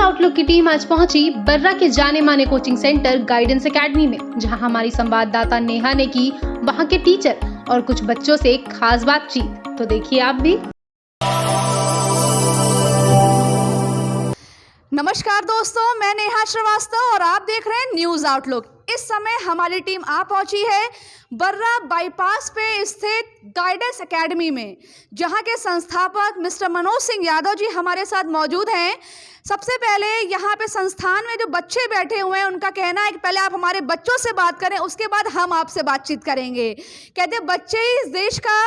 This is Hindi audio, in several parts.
आउटलुक की टीम आज पहुंची बर्रा के जाने माने कोचिंग सेंटर गाइडेंस एकेडमी में, जहां हमारी संवाददाता नेहा ने की वहां के टीचर और कुछ बच्चों से खास बातचीत। तो देखिए आप भी। नमस्कार दोस्तों, मैं नेहा श्रीवास्तव और आप देख रहे हैं न्यूज़ आउटलुक। इस समय हमारी टीम आ पहुंची है बर्रा बाईपास पे स्थित गाइडेंस एकेडमी में, जहां के संस्थापक मिस्टर मनोज सिंह यादव जी हमारे साथ मौजूद हैं। सबसे पहले यहां पे संस्थान में जो बच्चे बैठे हुए हैं उनका कहना है कि पहले आप हमारे बच्चों से बात करें, उसके बाद हम आपसे बातचीत करेंगे। कहते हैं बच्चे ही इस देश का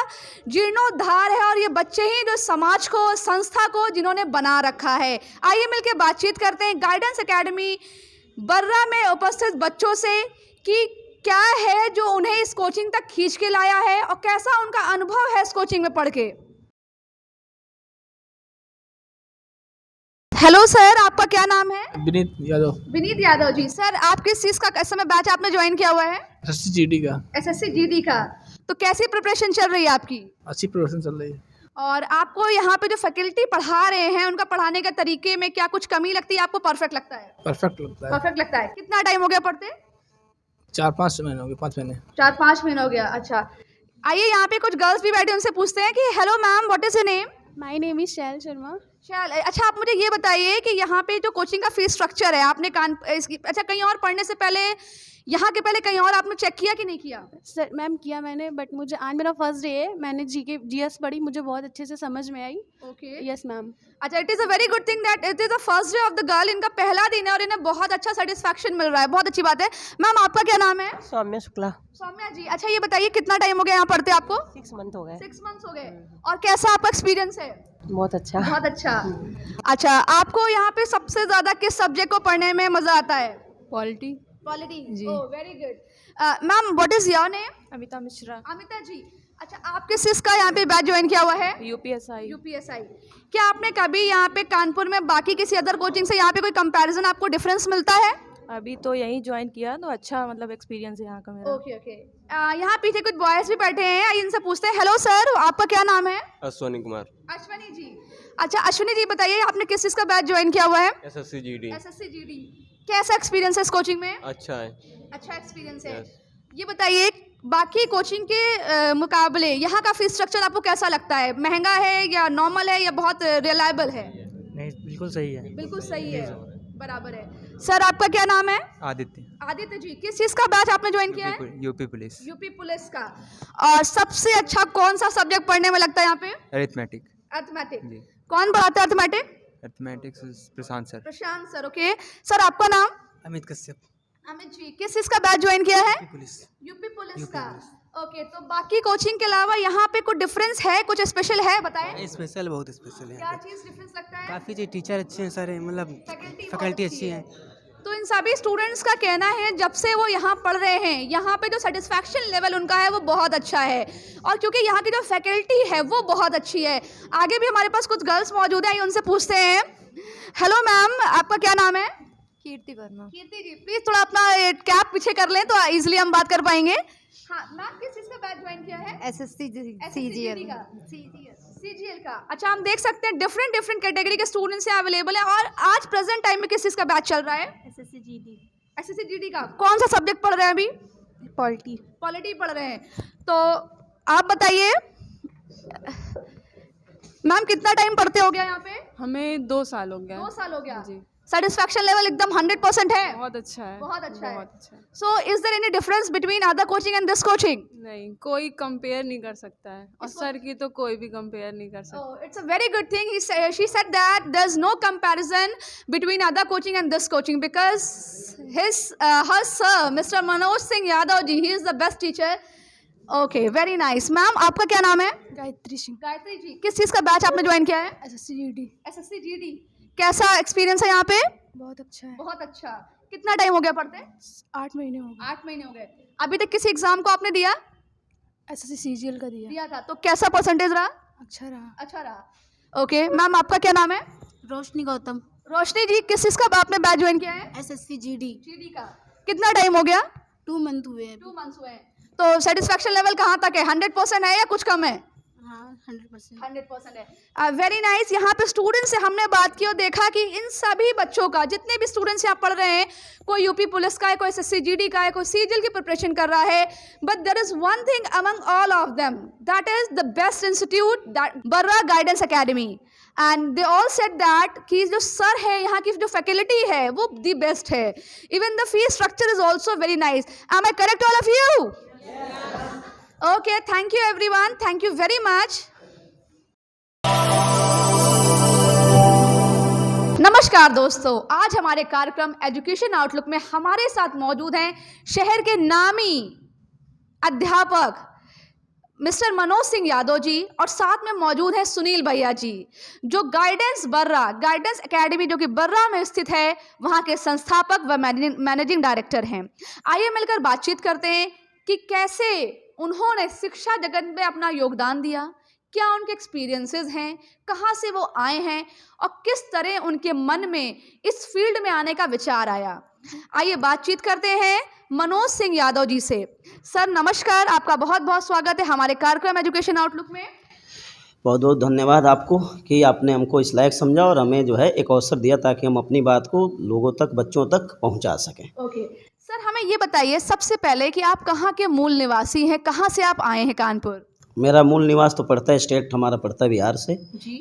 जीर्णोद्धार है और ये बच्चे ही जो समाज को, संस्था को जिन्होंने बना रखा है। आइए मिलकर बातचीत करते हैं गाइडेंस एकेडमी बर्रा में उपस्थित बच्चों से कि क्या है जो उन्हें इस कोचिंग तक खींच के लाया है और कैसा उनका अनुभव है इस कोचिंग में पढ़ के। हेलो सर, आपका क्या नाम है? विनीत यादव। विनीत यादव जी। सर, आप किस चीज़ का इस समय बैच आपने ज्वाइन किया हुआ है? एसएससी जीडी का। एसएससी जीडी का। तो कैसी प्रिपरेशन चल रही है आपकी? अच्छी प्रिपरेशन चल रही है। और आपको यहाँ पे जो फैकल्टी पढ़ा रहे हैं उनका पढ़ाने के तरीके में क्या कुछ कमी लगती है, आपको परफेक्ट लगता है? परफेक्ट लगता है। परफेक्ट लगता है। कितना टाइम हो गया पढ़ते? 4-5 महीने हो गए, 5 महीने। 4-5 महीने हो गया। अच्छा, आइए यहाँ पे कुछ गर्ल्स भी बैठे, उनसे पूछते हैं कि hello ma'am, what is your name? My name is Shail Sharma. Shail. अच्छा, आप मुझे ये बताइए कि यहाँ पे जो कोचिंग का फीस स्ट्रक्चर है, आपने अच्छा कहीं और पढ़ने से पहले, यहाँ के पहले कहीं और आपने चेक किया कि नहीं किया? सर मैम किया मैंने, बट मुझे आज मेरा फर्स्ट डे है। मैंने जीएस पढ़ी, मुझे बहुत अच्छे से समझ में आई। ओके। Yes ma'am. अच्छा, it is a very good thing that it is the first day of the girl. इनका पहला दिन है और इन्हें बहुत अच्छा सेटिस्फैक्शन मिल रहा है, बहुत अच्छी बात है। मैम, आपका क्या नाम है? सौम्या शुक्ला। सौम्या जी। अच्छा, ये बताइए कितना टाइम हो गया यहाँ पढ़ते आपको? 6 मंथ हो गए। 6 मंथ्स हो गए। और कैसा आपका एक्सपीरियंस है? बहुत अच्छा। बहुत अच्छा। अच्छा, आपको यहाँ पे सबसे ज़्यादा किस सब्जेक्ट को पढ़ने में मज़ा आता है? Polity. Polity ji. Oh, very good. Ma'am, what is your name? Amita Mishra. Amita ji. अच्छा, आप किस चीज़ का यहाँ पे बैच ज्वाइन किया हुआ है? यूपीएसआई। यूपीएसआई। क्या आपने कभी यहाँ पे कानपुर में बाकी किसी अदर कोचिंग से यहाँ पे कोई कंपैरिजन, आपको डिफरेंस मिलता है? अभी तो यहीं ज्वाइन किया, तो अच्छा मतलब एक्सपीरियंस है यहाँ का मेरा। Okay okay. यहाँ पीछे कुछ बॉयज भी बैठे हैं, आइए इनसे पूछते हैं। हेलो सर, आपका क्या नाम है? अश्वनी कुमार। अश्वनी जी। अच्छा अश्वनी जी, बताइए आपने किस चीज़ का बैच ज्वाइन किया हुआ है? SSC GD. SSC GD. कैसा एक्सपीरियंस है इस कोचिंग में? अच्छा है। अच्छा एक्सपीरियंस है। Yes. ये बताइए बाकी कोचिंग के मुकाबले यहाँ का फीस स्ट्रक्चर आपको कैसा लगता है? महंगा है या नॉर्मल है या बहुत रिलायबल है? नहीं, बिल्कुल सही है। बिल्कुल सही है, बराबर है। सर, आपका क्या नाम है? आदित्य। आदित्य जी। किस चीज़ का बैच आपने ज्वाइन किया है? UP police. यूपी पुलिस का। और सबसे अच्छा कौन सा सब्जेक्ट पढ़ने में लगता है यहाँ पे? अरिथमेटिक। अर्थमेटिक। जी। कौन पढ़ाता है अर्थमेटिक? अरिथमेटिक्स प्रशांत सर। प्रशांत सर। ओके सर, आपका नाम? अमित कश्यप। अमित जी। किस चीज़ का बैच ज्वाइन किया है? पुलिस। यूपी पुलिस का। ओके, तो बाकी कोचिंग के अलावा यहाँ पे कुछ डिफरेंस है, कुछ स्पेशल है, बताएं। स्पेशल, बहुत स्पेशल है। क्या चीज़ डिफरेंस लगता है? काफ़ी जी टीचर अच्छे हैं सारे, मतलब फैकल्टी फैकल्टी अच्छी है। तो इन सभी स्टूडेंट्स का कहना है जब से वो यहाँ पढ़ रहे हैं, यहाँ पे जो सेटिस्फैक्शन लेवल उनका है वो बहुत अच्छा है, और क्योंकि यहाँ की जो फैकल्टी है वो बहुत अच्छी है। आगे भी हमारे पास कुछ गर्ल्स मौजूद हैं, उनसे पूछते हैं। हेलो मैम, आपका क्या नाम है? कीर्ति वर्मा। कीर्ति जी, प्लीज़ थोड़ा अपना कैप पीछे कर लें तो इजीली हम बात कर पाएंगे। हाँ मैम, किस चीज़ का बैच ज्वाइन किया है? एसएससी सीजीएल का। सीजीएल का। अच्छा, हम देख सकते हैं डिफरेंट कैटेगरी के स्टूडेंट्स यहाँ अवेलेबल हैं। और आज प्रेजेंट टाइम में किस चीज़ का बैच चल रहा है? SSC GD. एसएससी जीडी का। कौन सा सब्जेक्ट पढ़ रहे हैं अभी? पॉलिटी। पॉलिटी पढ़ रहे हैं। तो आप बताइए मैम, कितना टाइम पढ़ते हो गया यहाँ पे? हमें 2 साल हो गया। 2 साल हो गया। जी। सेटिस्फैक्शन लेवल एकदम 100% है? बहुत अच्छा है। बहुत अच्छा है। बहुत अच्छा है। So is there any difference between other coaching and this coaching? नहीं, कोई कंपेयर नहीं कर सकता है, और सर की तो कोई भी कंपेयर नहीं कर सकता। Oh, it's a very good thing. She said that there's no comparison between other coaching and this coaching because her sir, Mr. Manoj Singh Yadav ji, he is the best teacher. Okay, very nice. Ma'am, आपका क्या नाम है? गायत्री सिंह। गायत्री जी। किस चीज़ का बैच आपने ज्वाइन किया है? SSC GD. SSC GD. कैसा एक्सपीरियंस है यहाँ पे? बहुत अच्छा है। बहुत अच्छा। कितना टाइम हो गया पढ़ते? 8 महीने हो गए। 8 महीने हो गए। अभी तक किसी एग्जाम को आपने दिया? एसएससी सीजीएल का दिया था। तो कैसा परसेंटेज रहा? अच्छा रहा। अच्छा रहा। ओके मैम, आपका क्या नाम है? रोशनी गौतम। रोशनी जी, किस चीज़ का आपने बैच ज्वाइन किया है? SSC GD. जीडी का। कितना टाइम हो गया? 2 मंथ हुए हैं। 2 मंथ्स हुए हैं। तो सेटिस्फैक्शन लेवल कहाँ तक है? 100% है या कुछ कम है? हाँ 100%। 100% है। Very nice. यहाँ पे स्टूडेंट से हमने बात की और देखा कि इन सभी बच्चों का, जितने भी स्टूडेंट्स यहाँ पढ़ रहे हैं, कोई यूपी पुलिस का है, कोई एसएससी जीडी का है, कोई सीजीएल की प्रिपरेशन कर रहा है, but there is one thing among all of them, that is the best institute, that Barra guidance academy. And they all said that कि जो सर है, यहाँ की जो फैकल्टी है वो दी बेस्ट है। Even the fee structure is also very nice. Am I correct all of you? Okay, thank you everyone. Thank you very much. नमस्कार दोस्तों, आज हमारे कार्यक्रम एजुकेशन आउटलुक में हमारे साथ मौजूद हैं शहर के नामी अध्यापक मिस्टर मनोज सिंह यादव जी, और साथ में मौजूद हैं सुनील भैया जी, जो गाइडेंस एकेडमी जो कि बर्रा में स्थित है, वहाँ के संस्थापक व मैनेजिंग डायरेक्टर हैं। आइए मिलकर बातचीत करते हैं कि कैसे उन्होंने शिक्षा जगत में अपना योगदान दिया, क्या उनके एक्सपीरियंसेस हैं, कहाँ से वो आए हैं और किस तरह उनके मन में इस फील्ड में आने का विचार आया। आइए बातचीत करते हैं मनोज सिंह यादव जी से। सर नमस्कार, आपका बहुत बहुत स्वागत है हमारे कार्यक्रम एजुकेशन आउटलुक में। बहुत बहुत धन्यवाद आपको कि आपने हमको इस लायक समझा और हमें जो है एक अवसर दिया ताकि हम अपनी बात को लोगों तक, बच्चों तक पहुंचा सकें। ओके सर, हमें ये बताइए सबसे पहले कि आप कहाँ के मूल निवासी हैं, कहाँ से आप आए हैं कानपुर? मेरा मूल निवास तो पड़ता है, स्टेट हमारा पड़ता है बिहार से।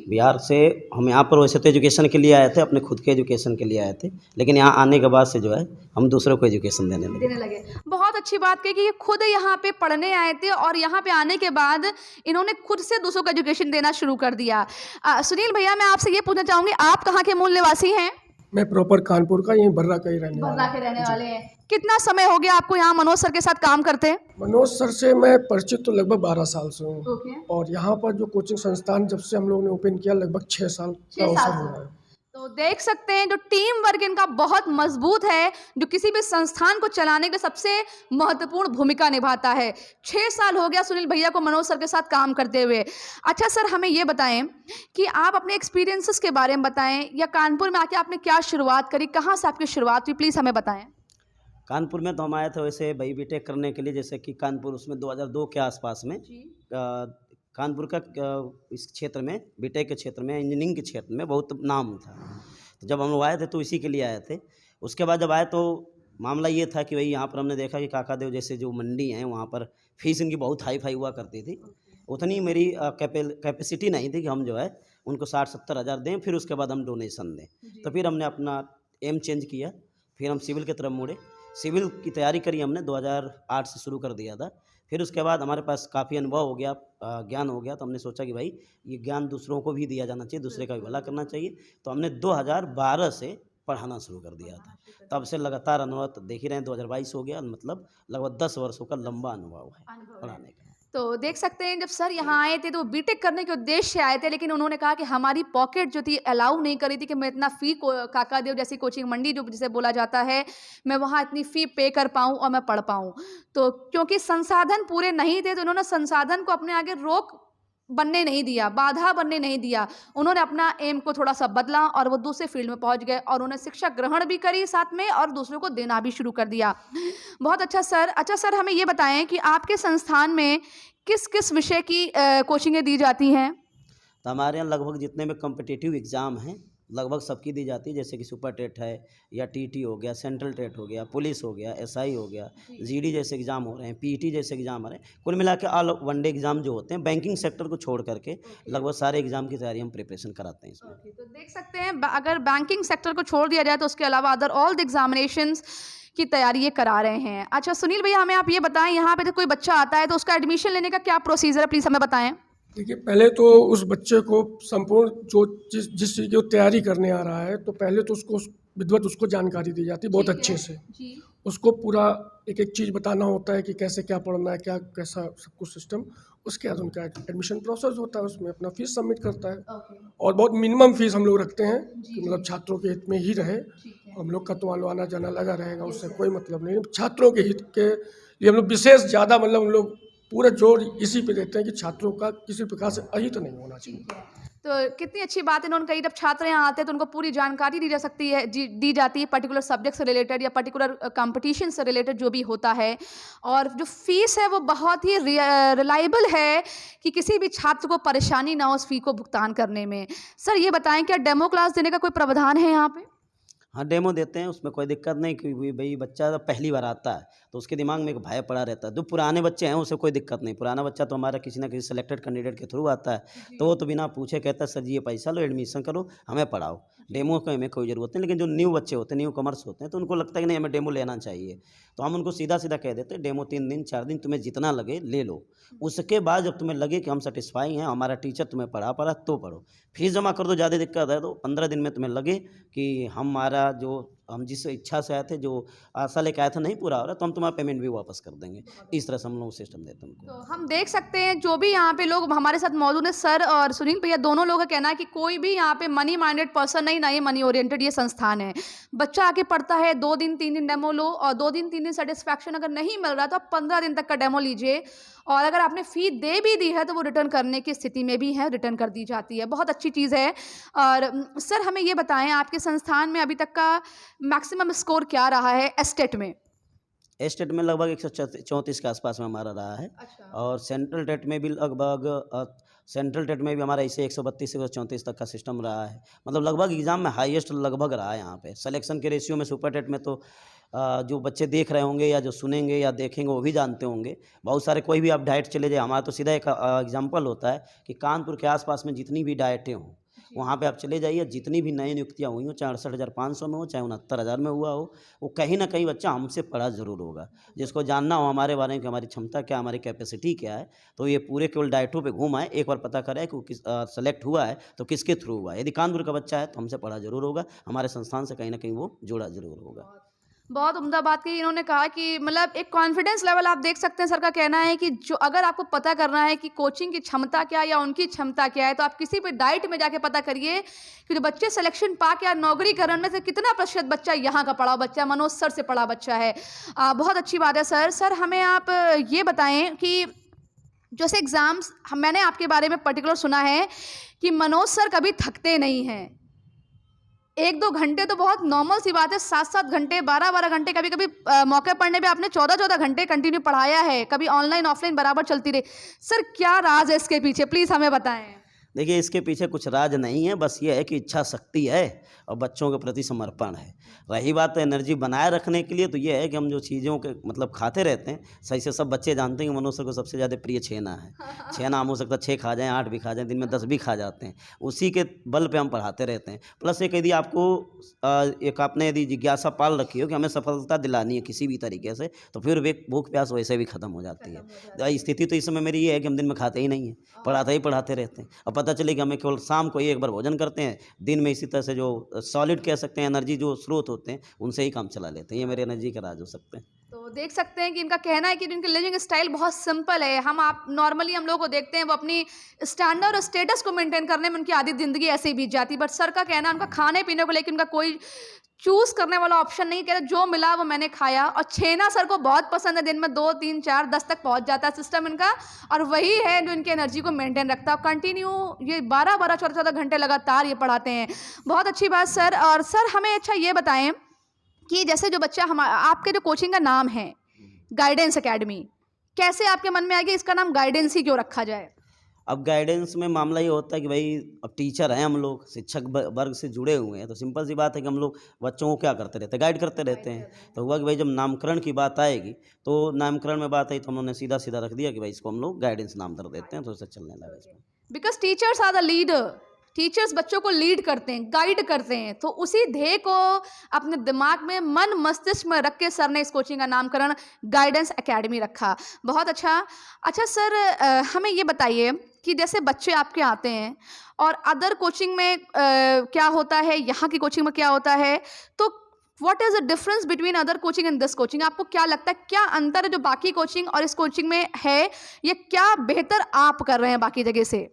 बिहार से हम यहाँ पर वैसे तो एजुकेशन के लिए आए थे, अपने खुद के एजुकेशन के लिए आए थे, लेकिन यहाँ आने के बाद से जो है हम दूसरों को एजुकेशन देने लगे। बहुत अच्छी बात कही कि ये खुद यहाँ पे पढ़ने आए थे और यहाँ पे आने के बाद इन्होंने खुद से दूसरों को एजुकेशन देना शुरू कर दिया। सुनील भैया, मैं आपसे ये पूछना चाहूँगी, आप कहाँ के मूल निवासी हैं? मैं प्रॉपर कानपुर का, यहीं बर्रा का ही रहने वाले हैं। कितना समय हो गया आपको यहाँ मनोज सर के साथ काम करते हैं? मनोज सर से मैं परिचित तो लगभग 12 साल से हूँ। और यहाँ पर जो कोचिंग संस्थान जब से हम लोगों ने ओपन किया, लगभग 6 साल का अवसर हो रहा है। तो देख सकते हैं जो टीम वर्क इनका बहुत मजबूत है, जो किसी भी संस्थान को चलाने के लिए सबसे महत्वपूर्ण भूमिका निभाता है। 6 साल हो गया सुनील भैया को मनोज सर के साथ काम करते हुए। अच्छा सर, हमें ये बताएं कि आप अपने एक्सपीरियंसेस के बारे में बताएं, या कानपुर में आके आपने क्या शुरुआत करी, कहाँ से आपकी शुरुआत हुई, प्लीज़ हमें बताएं। कानपुर में तो हम आए थे वैसे भाई बीटेक करने के लिए, जैसे कि कानपुर उसमें 2002 के आसपास में कानपुर का इस क्षेत्र में, बीटेक के क्षेत्र में, इंजीनियरिंग के क्षेत्र में बहुत नाम था। तो जब हम लोग आए थे तो इसी के लिए आए थे। उसके बाद जब आए तो मामला ये था कि भाई यहाँ पर हमने देखा कि काकादेव जैसे जो मंडी हैं वहाँ पर फीस इनकी बहुत हाई फाई हुआ करती थी। उतनी मेरी कैपेसिटी नहीं थी कि हम जो है उनको 60-70 हज़ार दें, फिर उसके बाद हम डोनेशन दें। तो फिर हमने अपना एम चेंज किया, फिर हम सिविल की तरफ मुड़े। सिविल की तैयारी करी हमने, 2008 से शुरू कर दिया था। फिर उसके बाद हमारे पास काफ़ी अनुभव हो गया, ज्ञान हो गया, तो हमने सोचा कि भाई ये ज्ञान दूसरों को भी दिया जाना चाहिए, दूसरे का भी भला करना चाहिए। तो हमने 2012 से पढ़ाना शुरू कर दिया था। तब से लगातार अनुभव तो देख ही रहे हैं, 2022 हो गया, मतलब लगभग 10 वर्षों का लंबा अनुभव है पढ़ाने का। तो देख सकते हैं जब सर यहाँ आए थे तो वो बीटेक करने के उद्देश्य से आए थे, लेकिन उन्होंने कहा कि हमारी पॉकेट जो थी अलाउ नहीं करी थी कि मैं इतना फ़ी काकादेव जैसी कोचिंग मंडी जो जिसे बोला जाता है, मैं वहाँ इतनी फ़ी पे कर पाऊँ और मैं पढ़ पाऊँ। तो क्योंकि संसाधन पूरे नहीं थे तो उन्होंने संसाधन को अपने आगे रोक बनने नहीं दिया, बाधा बनने नहीं दिया। उन्होंने अपना एम को थोड़ा सा बदला और वो दूसरे फील्ड में पहुंच गए और उन्होंने शिक्षा ग्रहण भी करी साथ में और दूसरों को देना भी शुरू कर दिया। बहुत अच्छा सर। अच्छा सर, हमें ये बताएं कि आपके संस्थान में किस किस विषय की कोचिंगें दी जाती हैं? तो हमारे यहाँ लगभग जितने भी कॉम्पिटिटिव एग्ज़ाम हैं लगभग सबकी दी जाती है, जैसे कि सुपर टेट है या टीटी हो गया, सेंट्रल टेट हो गया, पुलिस हो गया, एसआई हो गया, जीडी जैसे एग्ज़ाम हो रहे हैं, पीटी जैसे एग्ज़ाम हो रहे हैं। कुल मिला के ऑल वनडे एग्ज़ाम जो होते हैं, बैंकिंग सेक्टर को छोड़ करके लगभग सारे एग्ज़ाम की तैयारी हम प्रिपरेशन कराते हैं इसमें। तो देख सकते हैं अगर बैंकिंग सेक्टर को छोड़ दिया जाए तो उसके अलावा अदर ऑल द एग्जामिनेशंस की तैयारी ये करा रहे हैं। अच्छा सुनील भैया, हमें आप ये बताएं, यहाँ पे तो कोई बच्चा आता है तो उसका एडमिशन लेने का क्या प्रोसीजर है, प्लीज़ हमें बताएं। देखिए, पहले तो उस बच्चे को संपूर्ण जो जिस चीज़ की वो तैयारी करने आ रहा है, तो पहले तो उसको विधिवत उसको जानकारी दी जाती है बहुत अच्छे से। उसको पूरा एक एक चीज़ बताना होता है कि कैसे क्या पढ़ना है, क्या कैसा सब कुछ सिस्टम। उसके बाद उनका एडमिशन प्रोसेस होता है, उसमें अपना फीस सबमिट करता है। और बहुत मिनिमम फीस हम लोग रखते हैं कि मतलब छात्रों के हित में ही रहे। हम लोग का तो आना जाना लगा रहेगा, उससे कोई मतलब नहीं। छात्रों के हित के लिए हम लोग विशेष ज़्यादा मतलब हम लोग पूरा जोर इसी पे देते हैं कि छात्रों का किसी प्रकार से अहित नहीं होना चाहिए। तो कितनी अच्छी बात है इन्होंने कही, जब छात्र यहाँ आते हैं तो उनको पूरी जानकारी दी जा सकती है, दी जाती है पर्टिकुलर सब्जेक्ट से रिलेटेड या पर्टिकुलर कंपटीशन से रिलेटेड जो भी होता है। और जो फीस है वो बहुत ही रिलायबल है कि किसी भी छात्र को परेशानी ना हो उस फी को भुगतान करने में। सर ये बताएं, क्या डेमो क्लास देने का कोई प्रावधान है यहाँ पे? हाँ, डेमो देते हैं, उसमें कोई दिक्कत नहीं कि भाई बच्चा जब पहली बार आता है तो उसके दिमाग में एक भय पड़ा रहता है। जो पुराने बच्चे हैं उसे कोई दिक्कत नहीं, पुराना बच्चा तो हमारा किसी ना किसी सिलेक्टेड कैंडिडेट के थ्रू आता है, तो वो तो बिना पूछे कहता है सर जी ये पैसा लो, एडमिशन करो, हमें पढ़ाओ। डेमो का हमें कोई ज़रूरत नहीं। लेकिन जो न्यू बच्चे होते हैं, न्यू कमर्स होते हैं, तो उनको लगता है कि नहीं हमें डेमो लेना चाहिए, तो हम उनको सीधा सीधा कह देते हैं डेमो 3 दिन 4 दिन तुम्हें जितना लगे ले लो। उसके बाद जब तुम्हें लगे कि हम सेटिस्फाई हैं, हमारा टीचर तुम्हें पढ़ा तो पढ़ो, फीस जमा कर दो। ज़्यादा दिक्कत है तो 15 दिन में तुम्हें लगे कि हमारा जो हम जिस इच्छा से आए थे, जो आशा लेके आए थे नहीं पूरा हो रहा, तो हम तुम्हारा पेमेंट भी वापस कर देंगे। इस तरह से हम लोग सिस्टम देते हैं उनको। तो हम देख सकते हैं जो भी यहाँ पे लोग हमारे साथ मौजूद हैं, सर और सुनील भैया दोनों लोगों का कहना है कि कोई भी यहाँ पे मनी माइंडेड पर्सन नहीं, ना ये मनी ओरिएंटेड ये संस्थान है। बच्चा आके पढ़ता है, 2 दिन 3 दिन डेमो लो, और 2 दिन 3 दिन सेटिस्फैक्शन अगर नहीं मिल रहा तो आप 15 दिन तक का डेमो लीजिए, और अगर आपने फ़ी दे भी दी है तो वो रिटर्न करने की स्थिति में भी है, रिटर्न कर दी जाती है। बहुत अच्छी चीज़ है। और सर हमें ये बताएं, आपके संस्थान में अभी तक का मैक्सिमम स्कोर क्या रहा है एस्टेट में? एस्टेट में लगभग 134 के आसपास में हमारा रहा है। अच्छा। और सेंट्रल टेट में भी लगभग सेंट्रल टेट में भी हमारा इसे 132 से 134 तक का सिस्टम रहा है। मतलब लगभग एग्ज़ाम में हाईएस्ट लगभग रहा है यहाँ पे। सिलेक्शन के रेशियो में सुपर टेट में तो जो बच्चे देख रहे होंगे या जो सुनेंगे या देखेंगे वो भी जानते होंगे। बहुत सारे कोई भी आप डाइट चले जाए, हमारा तो सीधा एक एग्जाम्पल होता है कि कानपुर के आसपास में जितनी भी डाइटें हों वहाँ पे आप चले जाइए, जितनी भी नई नियुक्तियाँ हुई हों, चाहे 68,500 में हो, चाहे 69,000 में हुआ हो, वो कहीं ना कहीं बच्चा हमसे पढ़ा ज़रूर होगा। जिसको जानना हो हमारे बारे में कि हमारी क्षमता क्या, हमारी कैपेसिटी क्या है, तो ये पूरे केवल डाइटों पे घूम आए, एक बार पता करें कि वो किस सेलेक्ट हुआ है तो किसके थ्रू हुआ है। यदि कानपुर का बच्चा है तो हमसे पढ़ा ज़रूर होगा, हमारे संस्थान से कहीं ना कहीं वो जुड़ा ज़रूर होगा। बहुत उम्दा बात की इन्होंने कहा कि मतलब एक कॉन्फिडेंस लेवल आप देख सकते हैं। सर का कहना है कि जो अगर आपको पता करना है कि कोचिंग की क्षमता क्या है या उनकी क्षमता क्या है, तो आप किसी भी डाइट में जाके पता करिए कि जो बच्चे सिलेक्शन पा के नौकरीकरण में से कितना प्रतिशत बच्चा यहाँ का पढ़ा बच्चा, मनोज सर से पढ़ा बच्चा है। बहुत अच्छी बात है सर। सर हमें आप ये बताएं कि जैसे एग्ज़ाम्स, मैंने आपके बारे में पर्टिकुलर सुना है कि मनोज सर कभी थकते नहीं हैं। 1-2 घंटे तो बहुत नॉर्मल सी बात है, 7-7 घंटे, 12-12 घंटे, कभी कभी मौके पड़ने पे आपने 14-14 घंटे कंटिन्यू पढ़ाया है, कभी ऑनलाइन ऑफलाइन बराबर चलती रही। सर क्या राज है इसके पीछे, प्लीज़ हमें बताएं। देखिए, इसके पीछे कुछ राज नहीं है, बस ये है कि इच्छा शक्ति है और बच्चों के प्रति समर्पण है। रही बात एनर्जी बनाए रखने के लिए, तो ये है कि हम जो चीज़ों के मतलब खाते रहते हैं, सही से सब बच्चे जानते हैं कि मनोज सर को सबसे ज़्यादा प्रिय छेना है। छेना हम हो सकता है 6 खा जाएँ, 8 भी खा जाएँ, दिन में 10 भी खा जाते हैं। उसी के बल पे हम पढ़ाते रहते हैं। प्लस एक यदि आपको एक आपने यदि जिज्ञासा पाल रखी हो कि हमें सफलता दिलानी है किसी भी तरीके से, तो फिर भूख प्यास वैसे भी ख़त्म हो जाती है। स्थिति तो इस समय मेरी ये है कि हम दिन में खाते ही नहीं हैं, पढ़ाते रहते हैं। और पता चले कि हमें केवल शाम को एक बार भोजन करते हैं, दिन में इसी तरह से जो सॉलिड कह सकते हैं एनर्जी जो स्रोत होते हैं उनसे ही काम चला लेते हैं। ये मेरे एनर्जी के राज हो सकते हैं। तो देख सकते हैं कि इनका कहना है कि इनकी लिविंग स्टाइल बहुत सिंपल है। आप नॉर्मली हम लोग को देखते हैं वो अपनी स्टैंडर्ड और स्टेटस को मेंटेन करने में उनकी आधी ज़िंदगी ऐसे ही बीत जाती है। बट सर का कहना है उनका खाने पीने को लेकर उनका कोई चूज़ करने वाला ऑप्शन नहीं, कहते जो मिला वो मैंने खाया। और छेना सर को बहुत पसंद है, दिन में 2, 3, 4, 10 तक पहुंच जाता है सिस्टम इनका, और वही है जो इनकी एनर्जी को मेंटेन रखता है। कंटिन्यू ये 12-12, 14-14 घंटे लगातार ये पढ़ाते हैं। बहुत अच्छी बात सर। और सर हमें अच्छा ये बताएं कि जैसे जो बच्चा आपके जो कोचिंग का नाम है गाइडेंस एकेडमी, कैसे आपके मन में आया कि इसका नाम गाइडेंस ही क्यों रखा जाए? अब गाइडेंस में मामला ये होता है कि भाई अब टीचर हैं हम लोग, शिक्षक वर्ग से जुड़े हुए हैं, तो सिंपल सी बात है कि हम लोग बच्चों को क्या करते रहते हैं, गाइड करते रहते हैं। तो हुआ कि भाई जब नामकरण की बात आएगी, तो नामकरण में बात आई तो उन्होंने सीधा सीधा रख दिया कि भाई इसको हम लोग गाइडेंस नाम कर देते हैं, तो उससे चलने लगा इसमें। Because teachers are the leader, teachers बच्चों को लीड करते हैं, गाइड करते हैं। तो उसी ध्येय को अपने दिमाग में, मन मस्तिष्क में रख के सर ने इस कोचिंग का नामकरण गाइडेंस एकेडमी रखा। बहुत अच्छा सर हमें ये बताइए कि जैसे बच्चे आपके आते हैं और अदर कोचिंग में क्या होता है, यहाँ की कोचिंग में क्या होता है, तो what is the difference between other coaching and this coaching? आपको क्या लगता है, क्या अंतर है जो बाकी कोचिंग और इस कोचिंग में है, ये क्या बेहतर आप कर रहे हैं बाकी जगह से?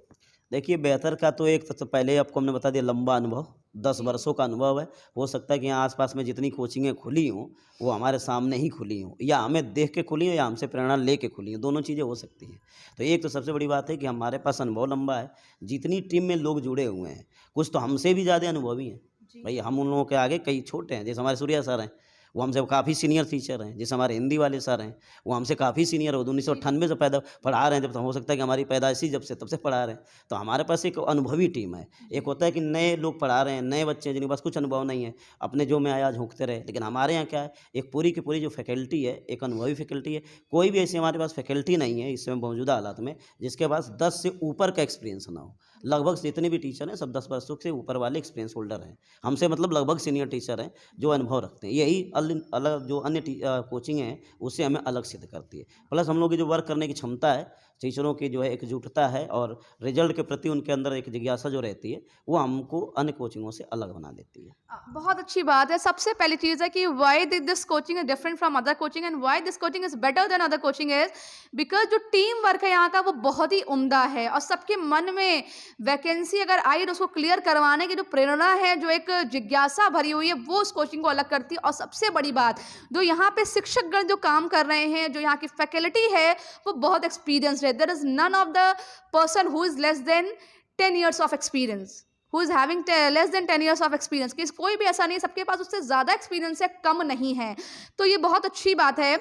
देखिए बेहतर का तो एक तो पहले आपको हमने बता दिया लंबा अनुभव 10 वर्षों का अनुभव है। हो सकता है कि यहाँ आसपास में जितनी कोचिंगें खुली हों वो हमारे सामने ही खुली हों या हमें देख के खुली हों या हमसे प्रेरणा लेके खुली हों, दोनों चीज़ें हो सकती हैं। तो एक तो सबसे बड़ी बात है कि हमारे पास अनुभव लंबा है, जितनी टीम में लोग जुड़े हुए हैं कुछ तो हमसे भी ज़्यादा अनुभवी हैं। भाई हम उन लोगों के आगे कई छोटे हैं, जैसे हमारे सूर्या सर हैं वो हमसे काफ़ी सीनियर टीचर हैं। जैसे हमारे हिंदी वाले सर हैं वो हमसे काफ़ी सीनियर हो, 1998 से पैदा पढ़ा रहे हैं, जब तो हो सकता है कि हमारी पैदाइश ही जब से तब से पढ़ा रहे हैं। तो हमारे पास एक अनुभवी टीम है। एक होता है कि नए लोग पढ़ा रहे हैं, नए बच्चे हैं जिनके पास कुछ अनुभव नहीं है, अपने जो में आया झोंकते रहे। लेकिन हमारे यहाँ क्या है, एक पूरी की पूरी जो फैकल्टी है एक अनुभवी फैकल्टी है। कोई भी ऐसी हमारे पास फैकल्टी नहीं है इस समय मौजूदा हालात में जिसके पास 10 से ऊपर का एक्सपीरियंस ना हो। लगभग जितने भी टीचर हैं सब 10 वर्षों से ऊपर वाले एक्सपीरियंस होल्डर हैं। हमसे मतलब लगभग सीनियर टीचर हैं जो अनुभव रखते हैं। यही अलग जो अन्य कोचिंग है उससे हमें अलग सिद्ध करती है। प्लस हम लोग की जो वर्क करने की क्षमता है, टीचरों की जो है एकजुटता है और रिजल्ट के प्रति उनके अंदर एक जिज्ञासा जो रहती है वो हमको अन्य कोचिंगों से अलग बना देती है। बहुत अच्छी बात है। सबसे पहली चीज़ है कि why this coaching is different from other coaching and why this coaching is better than other coaching is because जो टीम वर्क है यहाँ का वो बहुत ही उम्दा है और सबके मन में वैकेंसी अगर आई तो उसको क्लियर करवाने की जो प्रेरणा है, जो एक जिज्ञासा भरी हुई है वो उस कोचिंग को अलग करती है। और सबसे बड़ी बात जो यहाँ पे शिक्षकगण जो काम कर रहे हैं, जो यहाँ की फैकल्टी है वो बहुत एक्सपीरियंस है। There is none of the person who is less than 10 years of experience, who is having less than 10 years of experience. कि कोई भी ऐसा नहीं है, सबके पास उससे ज़्यादा एक्सपीरियंस है, कम नहीं है। तो ये बहुत अच्छी बात है।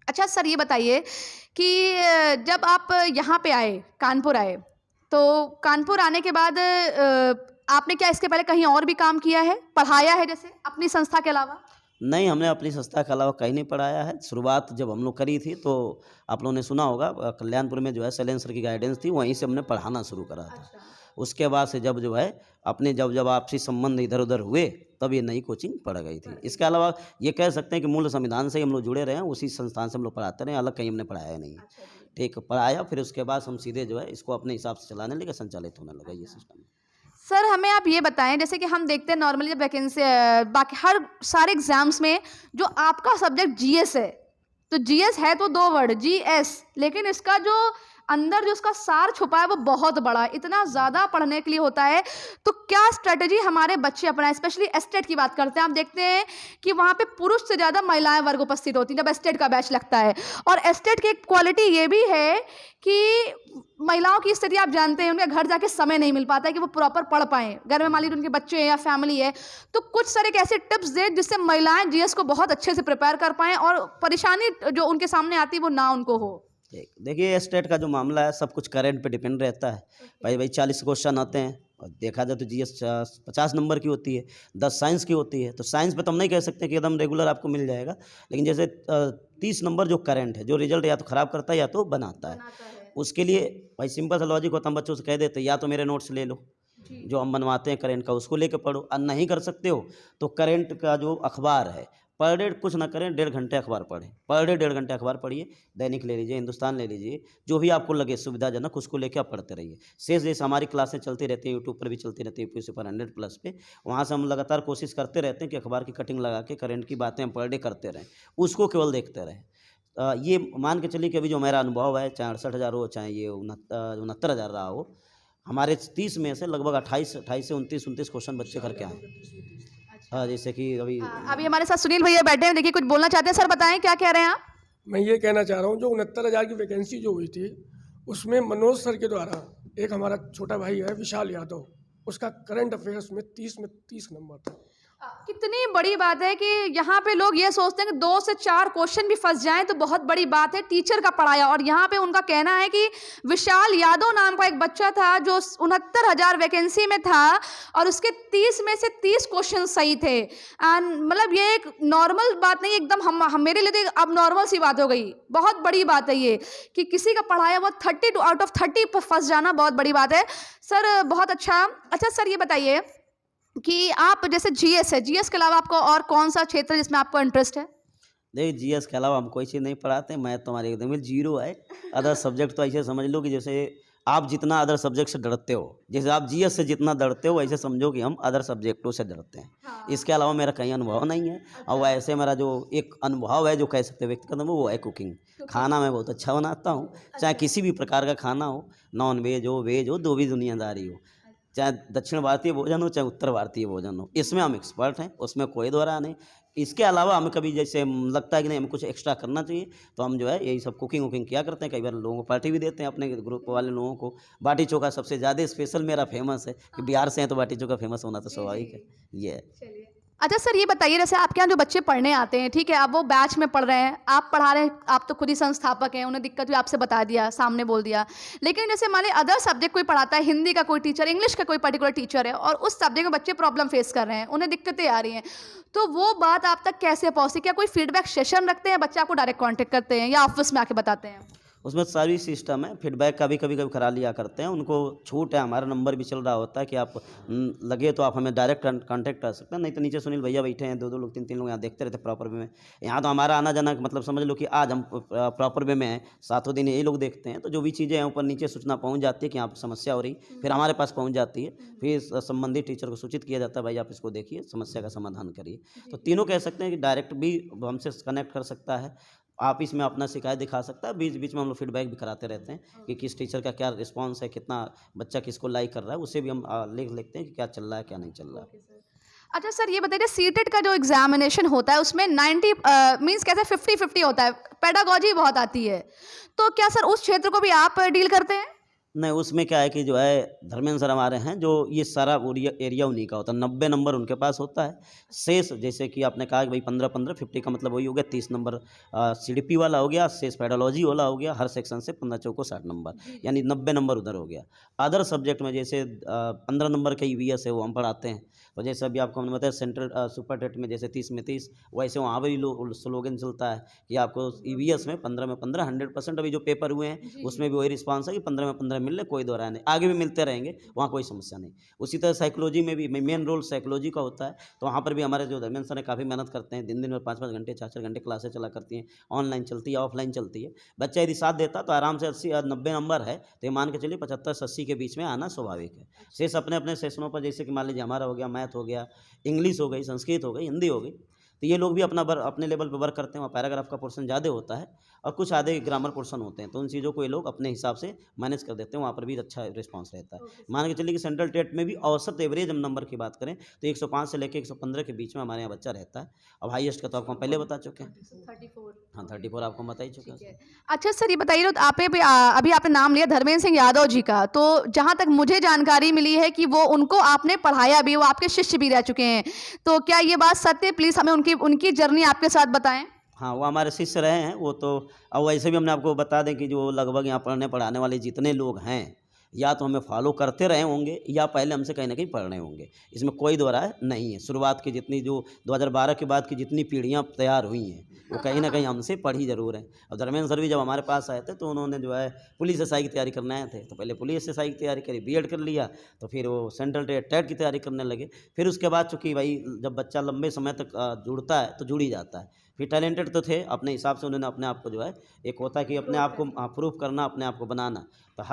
अच्छा सर ये बताइए कि जब आप यहाँ पे आए, कानपुर आए, तो कानपुर आने के बाद आपने क्या इसके पहले कहीं और भी काम किया है, पढ़ाया है जैसे अपनी संस्था के अलावा? नहीं, हमने अपनी संस्था के अलावा कहीं नहीं पढ़ाया है। शुरुआत जब हम लोग करी थी तो आप लोगों ने सुना होगा कल्याणपुर में जो है शैलेंद्र सर की गाइडेंस थी, वहीं से हमने पढ़ाना शुरू करा था। उसके बाद से जब जो है अपने जब आपसी संबंध इधर उधर हुए तब ये नई कोचिंग पड़ गई थी। इसके अलावा ये कह सकते हैं कि मूल संविधान से ही हम लोग जुड़े रहे हैं, उसी संस्थान से हम लोग पढ़ाते रहे, अलग कहीं हमने पढ़ाया नहीं। ठीक पढ़ाया, फिर उसके बाद हम सीधे जो है इसको अपने हिसाब से चलाने लगे, संचालित होने लगा ये सिस्टम। सर हमें आप ये बताएं, जैसे कि हम देखते हैं नॉर्मली जब वैकेंसी बाकी हर सारे एग्जाम्स में जो आपका सब्जेक्ट जीएस है, तो जीएस है तो 2 वर्ड जीएस, लेकिन इसका जो अंदर जो उसका सार छुपा है वो बहुत बड़ा है, इतना ज़्यादा पढ़ने के लिए होता है। तो क्या स्ट्रेटजी हमारे बच्चे अपनाएं? स्पेशली एस्टेट की बात करते हैं, आप देखते हैं कि वहाँ पे पुरुष से ज़्यादा महिलाएं वर्ग उपस्थित होती हैं जब एस्टेट का बैच लगता है। और एस्टेट की एक क्वालिटी ये भी है कि महिलाओं की स्थिति आप जानते हैं, उनके घर जाके समय नहीं मिल पाता है कि वो प्रॉपर पढ़ पाएँ, घर में मान लीजिए उनके बच्चे हैं या फैमिली है। तो कुछ सारे एक ऐसे टिप्स दें जिससे महिलाएं जीएस को बहुत अच्छे से प्रिपेयर कर पाएँ और परेशानी जो उनके सामने आती है वो ना उनको हो। देखिए स्टेट का जो मामला है सब कुछ करंट पे डिपेंड रहता है। भाई 40 क्वेश्चन आते हैं और देखा जाए तो जीएस 50 नंबर की होती है, 10 साइंस की होती है। तो साइंस पे तो हम नहीं कह सकते कि एकदम रेगुलर आपको मिल जाएगा, लेकिन जैसे 30 नंबर जो करंट है, जो रिजल्ट या तो ख़राब करता है या तो बनाता है, उसके लिए भाई सिंपल सा लॉजिक होता है, हम बच्चों से कह देते या तो मेरे नोट्स ले लो जो हम बनवाते हैं करंट का, उसको लेके पढ़ो। और नहीं कर सकते हो तो करंट का जो अखबार है पर डे कुछ ना करें, 1.5 घंटे अखबार पढ़ें, पर डे 1.5 घंटे अखबार पढ़िए। दैनिक ले लीजिए, हिंदुस्तान ले लीजिए, जो भी आपको लगे सुविधाजनक उसको लेकर आप पढ़ते रहिए। शेष जैसे हमारी क्लासें चलती रहती हैं, यूट्यूब पर भी चलती रहती है, यूपी सुपर 100+ पे, वहाँ से हम लगातार कोशिश करते रहते हैं कि अखबार की कटिंग लगा के करंट की बातें हम पर डे करते रहें, उसको केवल देखते रहें। ये मान के चलिए कि अभी जो मेरा अनुभव है, चाहे 68,000 हो, चाहे ये 69,000 रहा हो, हमारे 30 में से लगभग 28 से 29 क्वेश्चन बच्चे करके आए। हाँ, जैसे कि अभी हमारे साथ सुनील भैया बैठे हैं, देखिए कुछ बोलना चाहते हैं। सर बताएं क्या कह रहे हैं आप? मैं ये कहना चाह रहा हूँ जो 69,000 की वैकेंसी जो हुई थी उसमें मनोज सर के द्वारा एक हमारा छोटा भाई है विशाल यादव, उसका करंट अफेयर्स में 30 नंबर था। कितनी बड़ी बात है कि यहाँ पे लोग ये सोचते हैं कि 2 से 4 क्वेश्चन भी फंस जाएं तो बहुत बड़ी बात है, टीचर का पढ़ाया। और यहाँ पे उनका कहना है कि विशाल यादव नाम का एक बच्चा था जो 69,000 वैकेंसी में था और उसके 30 में से 30 क्वेश्चन सही थे। एंड मतलब ये एक नॉर्मल बात नहीं, एकदम हम मेरे लिए तो अब नॉर्मल सी बात हो गई। बहुत बड़ी बात है ये कि किसी का पढ़ाया वो 30 आउट ऑफ 30 पर फंस जाना बहुत बड़ी बात है। सर बहुत अच्छा सर ये बताइए कि आप जैसे जीएस है, जीएस के अलावा आपको और कौन सा क्षेत्र जिसमें आपको इंटरेस्ट है? देखिए जीएस के अलावा हम कोई चीज़ नहीं पढ़ाते, मैं तो हमारे एकदम 0 है। अदर सब्जेक्ट तो ऐसे समझ लो कि जैसे आप जितना अदर सब्जेक्ट से डरते हो, जैसे आप जीएस से जितना डरते हो वैसे समझो कि हम अदर सब्जेक्टों से डरते हैं। इसके अलावा मेरा कहीं अनुभव नहीं है। और वैसे मेरा जो एक अनुभव है जो कह सकते हैं व्यक्तिगत अनुभव, वो है कुकिंग। खाना मैं बहुत अच्छा बनाता हूँ, चाहे किसी भी प्रकार का खाना हो, नॉन वेज हो, वेज हो, जो भी दुनियादारी हो, चाहे दक्षिण भारतीय भोजन हो चाहे उत्तर भारतीय भोजन हो, इसमें हम एक्सपर्ट हैं, उसमें कोई दोहरा नहीं। इसके अलावा हमें कभी जैसे लगता है कि नहीं हमें कुछ एक्स्ट्रा करना चाहिए, तो हम जो है यही सब कुकिंग वुकिंग किया करते हैं। कई बार लोगों को पार्टी भी देते हैं, अपने ग्रुप वाले लोगों को। बाटी चोखा सबसे ज़्यादा स्पेशल मेरा फेमस है कि बिहार से हैं तो बाटी चोखा फेमस होना तो स्वाभाविक है। ये है। अच्छा सर, ये बताइए जैसे आपके यहाँ जो बच्चे पढ़ने आते हैं, ठीक है, अब वो बैच में पढ़ रहे हैं, आप पढ़ा रहे हैं, आप तो खुद ही संस्थापक हैं, उन्हें दिक्कत भी आपसे बता दिया, सामने बोल दिया, लेकिन जैसे मान लीजिए अदर सब्जेक्ट कोई पढ़ाता है, हिंदी का कोई टीचर, इंग्लिश का कोई पर्टिकुलर टीचर है, और उस सब्जेक्ट में बच्चे प्रॉब्लम फेस कर रहे हैं, उन्हें दिक्कतें आ रही हैं, तो वो बात आप तक कैसे पहुँचती? क्या कोई फीडबैक सेशन रखते हैं, बच्चे आपको डायरेक्ट कॉन्टेक्ट करते हैं या ऑफिस में आके बताते हैं? उसमें सारी सिस्टम है, फीडबैक का भी कभी कभी करा लिया करते हैं। उनको छूट है, हमारा नंबर भी चल रहा होता है कि आप लगे तो आप हमें डायरेक्ट कांटेक्ट कर सकते हैं, नहीं तो नीचे सुनील भैया बैठे हैं, दो लोग तीन लोग यहाँ देखते रहते प्रॉपर वे में। यहाँ तो हमारा आना जाना मतलब समझ लो कि आज हम प्रॉपर वे में हैं, सातों दिन यही लोग देखते हैं, तो जो भी चीज़ें हैं ऊपर नीचे सूचना पहुँच जाती है कि यहाँ पर समस्या हो रही, फिर हमारे पास पहुँच जाती है, फिर संबंधित टीचर को सूचित किया जाता है, भाई आप इसको देखिए, समस्या का समाधान करिए। तो तीनों कह सकते हैं कि डायरेक्ट भी हमसे कनेक्ट कर सकता है, ऑफिस में अपना शिकायत दिखा सकता है, बीच बीच में हम लोग फीडबैक भी कराते रहते हैं कि किस टीचर का क्या रिस्पांस है, कितना बच्चा किसको लाइक कर रहा है, उससे भी हम लिख लेते हैं कि क्या चल रहा है क्या नहीं चल रहा है। अच्छा सर, ये बताइए सीटेट का जो एग्जामिनेशन होता है उसमें 90 मीन्स कैसे 50-50 होता है, पेडागॉजी बहुत आती है, तो क्या सर उस क्षेत्र को भी आप डील करते हैं? नहीं, उसमें क्या है कि जो है धर्मेंद्र सर हमारे हैं, जो ये सारा एरिया उन्हीं का होता है, 90 नंबर उनके पास होता है। शेष जैसे कि आपने कहा कि भाई 15-15 50 का मतलब वही हो गया, 30 नंबर सीडीपी वाला हो गया, शेष पेडोलॉजी वाला हो गया, हर सेक्शन से 15 चौको 60 नंबर, यानी 90 नंबर उधर हो गया। अदर सब्जेक्ट में जैसे 15 नंबर का ईवीएस है वो हम पढ़ाते हैं, और जैसे अभी आपको हमने बताया सेंट्रल सुपर टेट में जैसे 30 में 30, वैसे वहाँ पर भी स्लोगन चलता है कि आपको ईवीएस में 15 में 15 100%। अभी जो पेपर हुए हैं उसमें भी वही रिस्पांस है कि 15 में 15 मिल रहे, कोई दो राय नहीं, आगे भी मिलते रहेंगे, वहाँ कोई समस्या नहीं। उसी तरह साइकोलॉजी में भी मेन रोल साइकोलॉजी का होता है, तो वहाँ पर भी हमारे जो धर्मेंद्र सर ने काफ़ी मेहनत करते हैं, दिन में 5-5 घंटे 4-4 घंटे क्लासेस चला करती हैं, ऑनलाइन चलती है ऑफलाइन चलती है। बच्चा यदि साथ देता तो आराम से 80-90 नंबर है तो ये मान के चलिए 75-80 के बीच में आना स्वाभाविक है। शेष अपने अपने सेशनों पर जैसे कि मान लीजिए हमारा हो गया मैथ हो गया, इंग्लिश हो गई, संस्कृत हो गई, हिंदी हो गई, तो ये लोग भी अपने लेवल पर वर्क करते हैं। वहाँ पैराग्राफ का पोर्शन ज़्यादा होता है और कुछ आधे ग्रामर पोर्शन होते हैं, तो उन चीज़ों को ये लोग अपने हिसाब से मैनेज कर देते हैं, वहाँ पर भी अच्छा रिस्पांस रहता है। मान के चलिए कि सेंट्रल टेट में भी औसत एवरेज हम नंबर की बात करें तो 105 से लेकर 115 के बीच में हमारे यहाँ बच्चा रहता है। अब हाईएस्ट का तो आपको हम पहले बता चुके हैं, 34। हाँ 34 आपको बता ही चुके हैं। अच्छा सर, ये बताइए तो आप अभी आपने नाम लिया धर्मेंद्र सिंह यादव जी का, तो जहाँ तक मुझे जानकारी मिली है कि वो उनको आपने पढ़ाया भी, वो आपके शिष्य भी रह चुके हैं, तो क्या ये बात सत्य है? प्लीज़ हमें उनकी जर्नी आपके साथ बताएं। हाँ, वो हमारे शिष्य रहे हैं वो तो। अब वैसे भी हमने आपको बता दें कि जो लगभग यहाँ पढ़ाने वाले जितने लोग हैं, या तो हमें फॉलो करते रहे होंगे या पहले हमसे कहीं ना कहीं पढ़ रहे होंगे, इसमें कोई दो राय नहीं है। शुरुआत की जितनी जो 2012 के बाद की जितनी पीढ़ियाँ तैयार हुई हैं वो कहीं ना कहीं हमसे पढ़ी ज़रूर हैं। और धर्मेंद्र सर भी जब हमारे पास आए थे तो उन्होंने जो है पुलिस एसआई की तैयारी करने आए थे, तो पहले पुलिस एसआई की तैयारी करी, बीएड कर लिया, तो फिर वो सेंट्रल टेट की तैयारी करने लगे। फिर उसके बाद चूँकि भाई जब बच्चा लंबे समय तक जुड़ता है तो जुड़ ही जाता है। फिर टैलेंटेड तो थे अपने हिसाब से, उन्होंने अपने आप को जो है एक होता है कि अपने आप को प्रूफ करना, अपने आप को बनाना। तो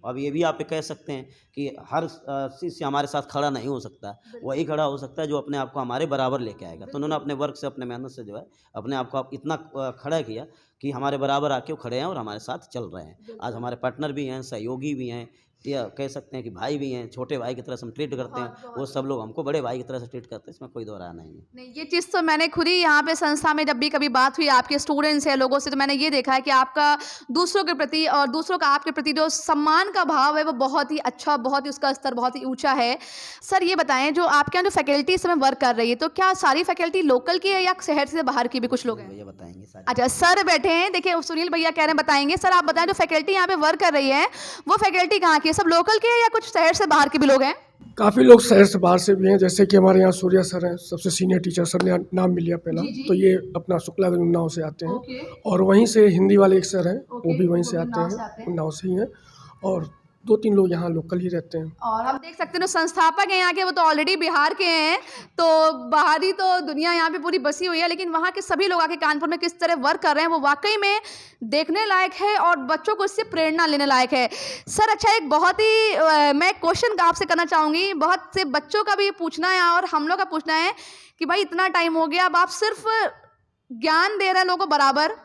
अब ये भी आप कह सकते हैं कि हर शिष्य हमारे साथ खड़ा नहीं हो सकता, वही खड़ा हो सकता है जो अपने आप को हमारे बराबर लेके आएगा। तो उन्होंने अपने वर्क से, अपने मेहनत से जो है अपने आप को इतना खड़ा किया कि हमारे बराबर आके वो खड़े हैं और हमारे साथ चल रहे हैं। आज हमारे पार्टनर भी हैं, सहयोगी भी हैं, या कह सकते हैं कि भाई भी हैं, छोटे भाई की तरह से हम ट्रीट करते हैं, वो सब लोग हमको बड़े भाई की तरह से ट्रीट करते हैं, इसमें कोई दो राय नहीं है। नहीं, ये चीज़ तो मैंने खुद ही यहाँ पे संस्था में जब भी कभी बात हुई आपके स्टूडेंट्स है लोगों से, तो मैंने ये देखा है कि आपका दूसरों के प्रति और दूसरों का आपके प्रति जो सम्मान का भाव है वो बहुत ही अच्छा, बहुत ही उसका स्तर बहुत ही ऊंचा है। सर ये बताएं, जो आपके यहाँ जो फैकल्टी इस समय वर्क कर रही है, तो क्या सारी फैकल्टी लोकल की है या शहर से बाहर की भी कुछ लोग हैं? भैया बताएंगे सारे। अच्छा, सर बैठे हैं, देखिए सुनील भैया कह रहे हैं बताएंगे। सर आप बताएं, जो फैकल्टी यहाँ पे वर्क कर रही है वो फैकल्टी कहाँ की है? सब लोकल की है या कुछ शहर से बाहर के भी लोग हैं? काफ़ी लोग शहर से बाहर से भी हैं, जैसे कि हमारे यहाँ सूर्या सर हैं, सबसे सीनियर टीचर, सर ने नाम भी लिया पहला, तो ये अपना शुक्लागंज उन्नाव से आते हैं। और वहीं से हिंदी वाले एक सर हैं, वो भी वहीं से आते हैं, उन्नाव से ही हैं। और 2-3 लोग यहाँ लोकल ही रहते हैं। और हम देख सकते हैं जो संस्थापक हैं यहाँ के, वो तो ऑलरेडी बिहार के हैं, तो बाहरी तो दुनिया यहाँ पे पूरी बसी हुई है, लेकिन वहाँ के सभी लोग आके कानपुर में किस तरह वर्क कर रहे हैं वो वाकई में देखने लायक है और बच्चों को इससे प्रेरणा लेने लायक है। सर अच्छा, एक बहुत ही मैं क्वेश्चन आपसे करना चाहूँगी, बहुत से बच्चों का भी पूछना है और हम लोग का पूछना है कि भाई इतना टाइम हो गया, अब आप सिर्फ ज्ञान दे रहे हैं लोगों को बराबर,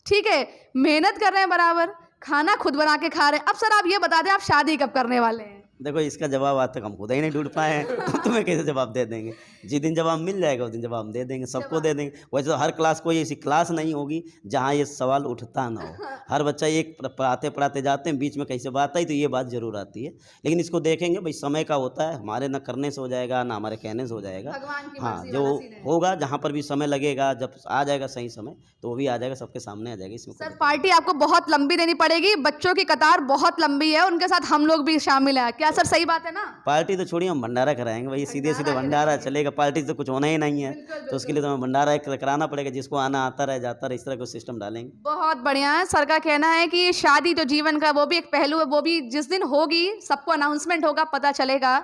ठीक है, मेहनत कर रहे हैं बराबर, खाना खुद बना के खा रहे हैं, अब सर आप ये बता दें आप शादी कब करने वाले हैं? देखो इसका जवाब आज तक हम खुद ही नहीं ढूंढ पाए हैं तो तुम्हें कैसे जवाब दे देंगे। जिस दिन जवाब मिल जाएगा उस दिन जवाब हम दे देंगे, सबको दे देंगे। वैसे तो हर क्लास कोई ऐसी क्लास नहीं होगी जहाँ ये सवाल उठता ना हो। हर बच्चा एक पढ़ाते पढ़ाते जाते हैं, बीच में कहीं से बात आई तो ये बात ज़रूर आती है, लेकिन इसको देखेंगे भाई, समय का होता है, हमारे ना करने से हो जाएगा ना हमारे कहने से हो जाएगा। भगवान की हाँ, मर्जी जो वाला सीन है। होगा जहाँ पर भी समय लगेगा, जब आ जाएगा सही समय तो वो भी आ जाएगा, सबके सामने आ जाएगा। इसमें सर पार्टी आपको बहुत लंबी देनी पड़ेगी, बच्चों की कतार बहुत लंबी है, उनके साथ हम लोग भी शामिल हैं, क्या सर सही बात है ना? पार्टी तो छोड़िए, हम भंडारा कराएंगे भाई, सीधे सीधे भंडारा चलेगा, पार्टी तो कुछ होना ही नहीं है, तो उसके लिए तो हमें भंडारा कराना पड़ेगा, जिसको आना आता रहे जाता रहे, इस तरह का सिस्टम डालेंगे। बहुत बढ़िया है। सर का कहना है कि शादी जो जीवन का वो भी एक पहलू है, वो भी जिस दिन होगी सबको अनाउंसमेंट होगा, पता चलेगा,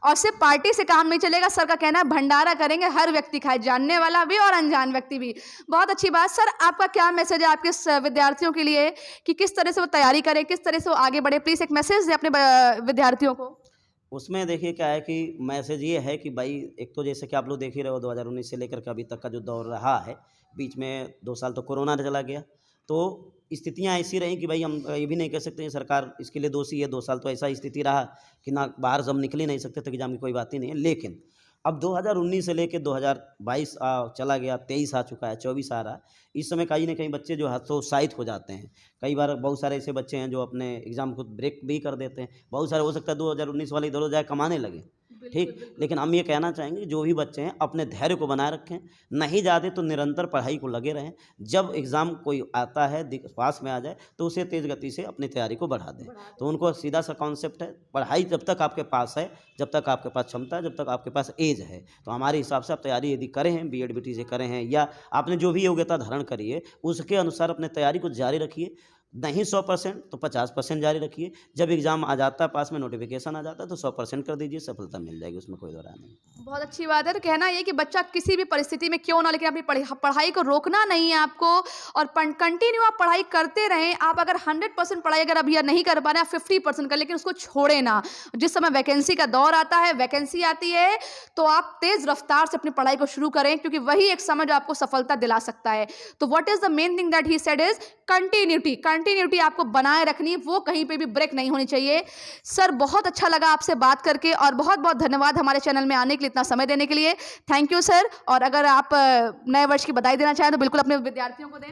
और सिर्फ पार्टी से काम नहीं चलेगा। सर का कहना है भंडारा करेंगे, हर व्यक्ति खाए, जानने वाला भी और अनजान व्यक्ति भी। बहुत अच्छी बात। सर आपका क्या मैसेज है आपके विद्यार्थियों के लिए कि किस तरह से वो तैयारी करें, किस तरह से वो आगे बढ़े? प्लीज़ एक मैसेज दें अपने विद्यार्थियों को। उसमें देखिए क्या है कि मैसेज ये है कि भाई, एक तो जैसे कि आप लोग देख ही रहे हो 2019 से लेकर के अभी तक का जो दौर रहा है, बीच में 2 साल तो कोरोना चला गया, तो स्थितियां ऐसी रहीं कि भाई हम ये भी नहीं कह सकते हैं सरकार इसके लिए दोषी है। 2 साल तो ऐसा स्थिति रहा कि ना बाहर से हम निकल ही नहीं सकते थे, एग्जाम की कोई बात ही नहीं है। लेकिन अब 2019 से लेकर 2022 चला गया, 23 आ चुका है, 24 आ रहा है। इस समय कहीं ना कहीं बच्चे जो हतोत्साहित हो जाते हैं। कई बार बहुत सारे ऐसे बच्चे हैं जो अपने एग्ज़ाम को ब्रेक भी कर देते हैं। बहुत सारे हो सकता है 2019 वाले इधर उधर कमाने लगे, ठीक, लेकिन हम ये कहना चाहेंगे जो भी बच्चे हैं अपने धैर्य को बनाए रखें, नहीं जाते तो निरंतर पढ़ाई को लगे रहें। जब एग्ज़ाम कोई आता है पास में आ जाए तो उसे तेज़ गति से अपनी तैयारी को बढ़ा दें। तो उनको सीधा सा कॉन्सेप्ट है, पढ़ाई जब तक आपके पास है, जब तक आपके पास क्षमता है, जब तक आपके पास एज है, तो हमारे हिसाब से आप तैयारी यदि करें हैं, BEd BT से करें हैं, या आपने जो भी योग्यता धारण करी है उसके अनुसार अपने तैयारी को जारी रखिए। नहीं 100% तो 50% जारी रखिए। जब एग्ज़ाम आ जाता है, पास में नोटिफिकेशन आ जाता है, तो 100% कर दीजिए, सफलता मिल जाएगी, उसमें कोई दो राय नहीं। बहुत अच्छी बात है। तो कहना ये कि बच्चा किसी भी परिस्थिति में क्यों ना, लेकिन अपनी पढ़ाई को रोकना नहीं है आपको, और कंटिन्यू आप पढ़ाई करते रहें। आप अगर 100% पढ़ाई अगर अभी नहीं कर पा रहे, आप 50% कर, लेकिन उसको छोड़े ना। जिस समय वैकेंसी का दौर आता है, वैकेंसी आती है, तो आप तेज़ रफ्तार से अपनी पढ़ाई को शुरू करें, क्योंकि वही एक समय जो आपको सफलता दिला सकता है। तो what is the main thing that he said is continuity आपको बनाए रखनी, वो कहीं पे भी ब्रेक नहीं होनी चाहिए। सर बहुत अच्छा लगा आपसे बात करके, और बहुत बहुत धन्यवाद हमारे चैनल में आने के लिए, इतना समय देने के लिए। Thank you sir. और अगर आप नए वर्ष की बधाई देना चाहें तो बिल्कुल अपने विद्यार्थियों को दें।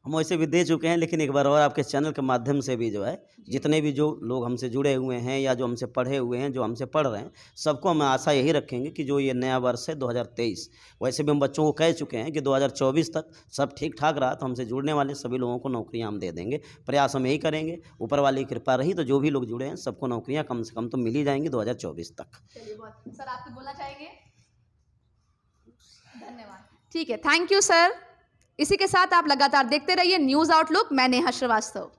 हम वैसे भी दे चुके हैं, लेकिन एक बार और आपके चैनल के माध्यम से भी जो है, जितने भी जो लोग हमसे जुड़े हुए हैं या जो हमसे पढ़े हुए हैं, जो हमसे पढ़ रहे हैं, सबको हम आशा यही रखेंगे कि जो ये नया वर्ष है 2023, वैसे भी हम बच्चों को कह चुके हैं कि 2024 तक सब ठीक ठाक रहा तो हमसे जुड़ने वाले सभी लोगों को नौकरियां हम दे देंगे। प्रयास हम यही करेंगे, ऊपर वाली कृपा रही तो जो भी लोग जुड़े हैं सबको नौकरियाँ कम से कम तो मिल ही जाएंगी 2024 तक। चलिए, बहुत सर आप कुछ बोलना चाहेंगे? धन्यवाद। ठीक है, थैंक यू सर। इसी के साथ आप लगातार देखते रहिए न्यूज़ आउटलुक। मैं नेहा श्रीवास्तव।